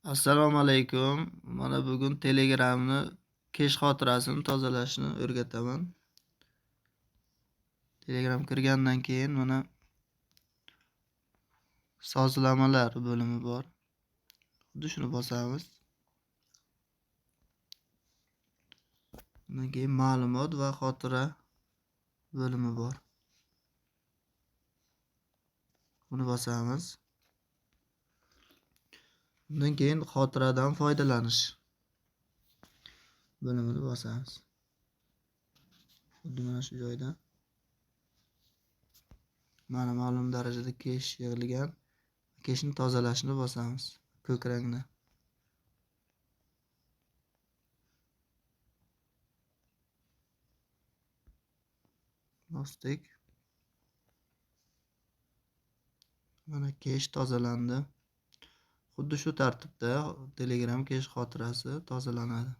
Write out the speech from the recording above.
Assalomu alaykum. Mana bugun Telegramni kesh xotirasini tozalashni o'rgataman. Telegram kirgandan keyin mana sozlamalar bo'limi bor. Xuddi shuni bosamiz. Undan keyin ma'lumot va xotira bo'limi bor. Buni bosamiz. Undan keyin xotiradan foydalanish bo'limini bosamiz. Xuddi mana shu joyda. Mana ma'lum darajada kesh yig'ilgan. Keshni tozalashni bosamiz. Ko'k rangda. Bosdik. Mana kesh tozalandi. Xuddi shu tartibda Telegram kesh xotirasi tozalanadi.